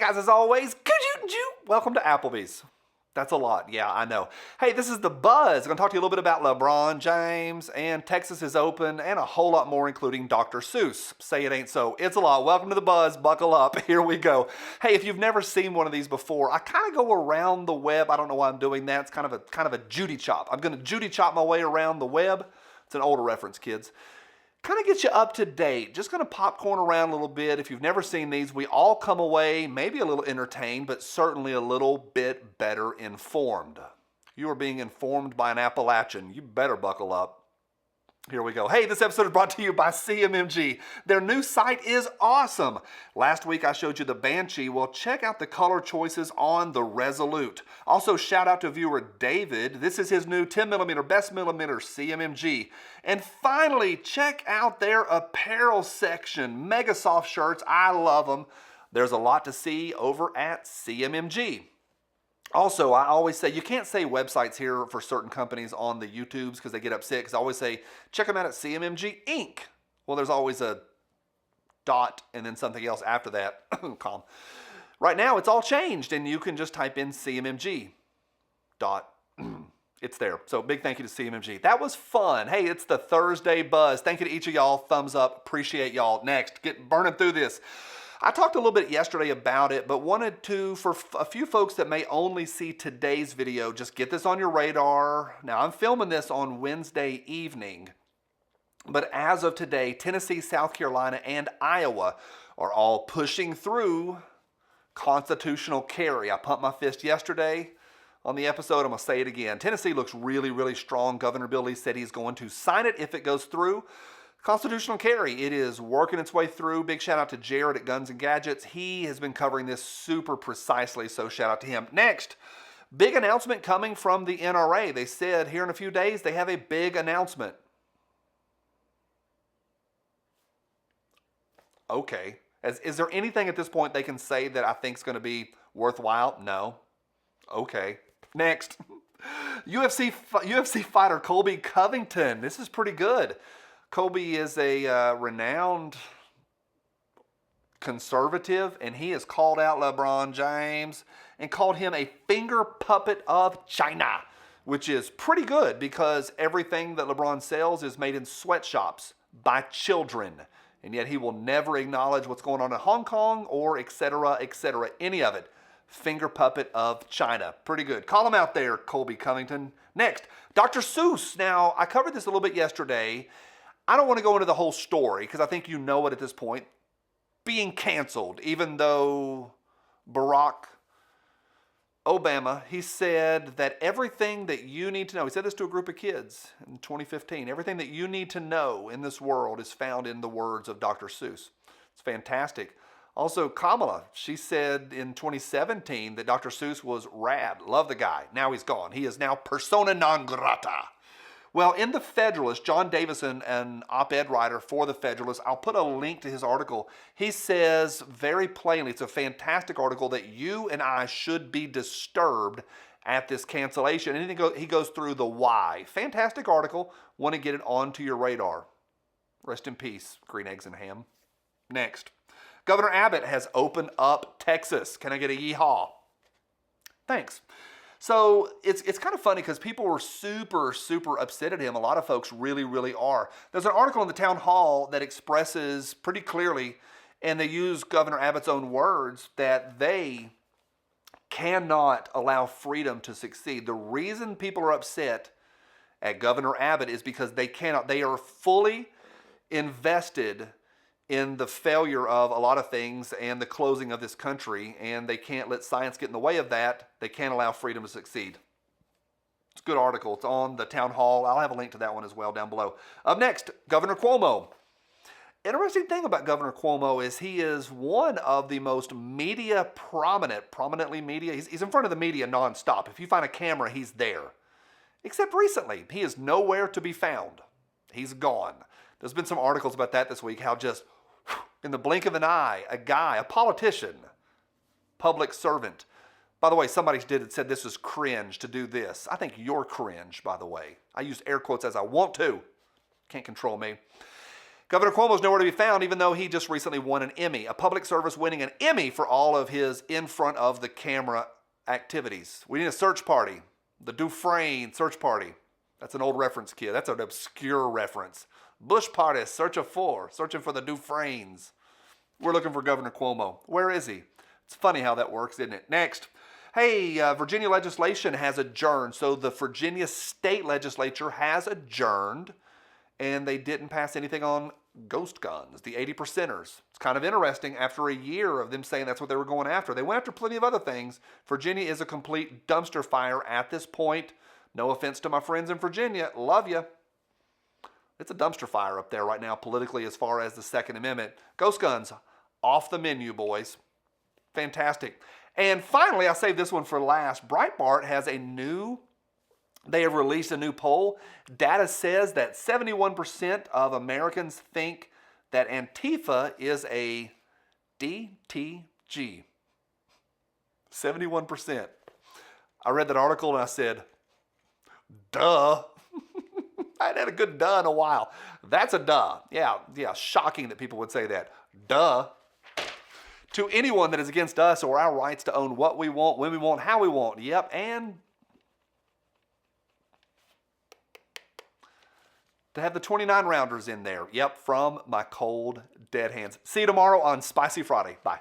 guys, as always, welcome to Applebee's. That's a lot. Yeah, I know. Hey, this is The Buzz. I'm going to talk to you a little bit about Lebron James, and Texas is open, and a whole lot more, including Dr. Seuss. Say it ain't so. It's a lot. Welcome to The Buzz. Buckle up. Here we go. Hey, if you've never seen one of these before, I kind of go around the web. I don't know why I'm doing that. It's kind of a Judy chop. I'm going to Judy chop my way around the web. It's an older reference, kids. Kind of get you up to date. Just going to popcorn around a little bit. If you've never seen these, we all come away maybe a little entertained, but certainly a little bit better informed. You are being informed by an Appalachian. You better buckle up. Here we go. Hey, this episode is brought to you by CMMG. Their new site is awesome. Last week I showed you the Banshee. Well, check out the color choices on the Resolute. Also, shout out to viewer David. This is his new 10mm best millimeter CMMG. And finally, check out their apparel section. Mega soft shirts. I love them. There's a lot to see over at CMMG. Also, I always say, you can't say websites here for certain companies on the YouTubes because they get upset, because I always say, check them out at CMMG Inc. Well, there's always a dot and then something else after that. Calm. Right now, it's all changed, and you can just type in CMMG. Dot. It's there. So big thank you to CMMG. That was fun. Hey, it's the Thursday Buzz. Thank you to each of y'all. Thumbs up. Appreciate y'all. Next, get burning through this. I talked a little bit yesterday about it, but wanted to, for a few folks that may only see today's video, just get this on your radar. Now, I'm filming this on Wednesday evening, but as of today, Tennessee, South Carolina, and Iowa are all pushing through constitutional carry. I pumped my fist yesterday on the episode. I'm going to say it again. Tennessee looks really, really strong. Governor Bill Lee said he's going to sign it if it goes through. Constitutional carry, it is working its way through. Big shout out to Jared at Guns and Gadgets. He has been covering this super precisely, so shout out to him. Next, big announcement coming from the NRA. They said here in a few days they have a big announcement. Okay. Is there anything at this point they can say that I think is going to be worthwhile? No. Okay. Next, UFC fighter Colby Covington. This is pretty good. Colby is a renowned conservative, and he has called out Lebron James and called him a finger puppet of China, which is pretty good because everything that LeBron sells is made in sweatshops by children, and yet he will never acknowledge what's going on in Hong Kong or et cetera, any of it. Finger puppet of China. Pretty good. Call him out there, Colby Covington. Next, Dr. Seuss. Now, I covered this a little bit yesterday. I don't want to go into the whole story because I think you know it at this point. Being canceled, even though Barack Obama, he said that everything that you need to know, he said this to a group of kids in 2015, everything that you need to know in this world is found in the words of Dr. Seuss. It's fantastic. Also, Kamala, she said in 2017 that Dr. Seuss was rad. Love the guy. Now he's gone. He is now persona non grata. Well, in the Federalist, John Davison, an op-ed writer for the Federalist, I'll put a link to his article. He says very plainly, it's a fantastic article, that you and I should be disturbed at this cancellation. And he goes through the why. Fantastic article. Want to get it onto your radar. Rest in peace, green eggs and ham. Next. Governor Abbott has opened up Texas. Can I get a yeehaw? Thanks. So it's kind of funny because people were super, super upset at him. A lot of folks really, really are. There's an article in the town hall that expresses pretty clearly, and they use Governor Abbott's own words, that they cannot allow freedom to succeed. The reason people are upset at Governor Abbott is because they are fully invested in the failure of a lot of things and the closing of this country, and they can't let science get in the way of that. They can't allow freedom to succeed. It's a good article. It's on the town hall. I'll have a link to that one as well down below. Up next, Governor Cuomo. Interesting thing about Governor Cuomo is he is one of the most prominently media. He's in front of the media nonstop. If you find a camera, he's there. Except recently, he is nowhere to be found. He's gone. There's been some articles about that this week, how just in the blink of an eye, a politician, public servant. By the way, somebody said this is cringe to do this. I think you're cringe, by the way. I use air quotes as I want to. Can't control me. Governor Cuomo's nowhere to be found, even though he just recently won an Emmy. A public service winning an Emmy for all of his in front of the camera activities. We need a search party. The Dufresne search party. That's an old reference, kid. That's an obscure reference. Bush party, searching for the Dufresnes. We're looking for Governor Cuomo. Where is he? It's funny how that works, isn't it? Next. Hey, Virginia legislation has adjourned. So the Virginia state legislature has adjourned, and they didn't pass anything on ghost guns, the 80%ers. It's kind of interesting after a year of them saying that's what they were going after. They went after plenty of other things. Virginia is a complete dumpster fire at this point. No offense to my friends in Virginia. Love you. It's a dumpster fire up there right now politically as far as the Second Amendment. Ghost guns, off the menu, boys. Fantastic. And finally, I saved this one for last. Breitbart has they have released a new poll. Data says that 71% of Americans think that Antifa is a DTG. 71%. I read that article and I said, duh. I hadn't had a good duh in a while. That's a duh. Yeah, shocking that people would say that. Duh. To anyone that is against us or our rights to own what we want, when we want, how we want. Yep, and to have the 29 rounders in there. Yep, from my cold, dead hands. See you tomorrow on Spicy Friday. Bye.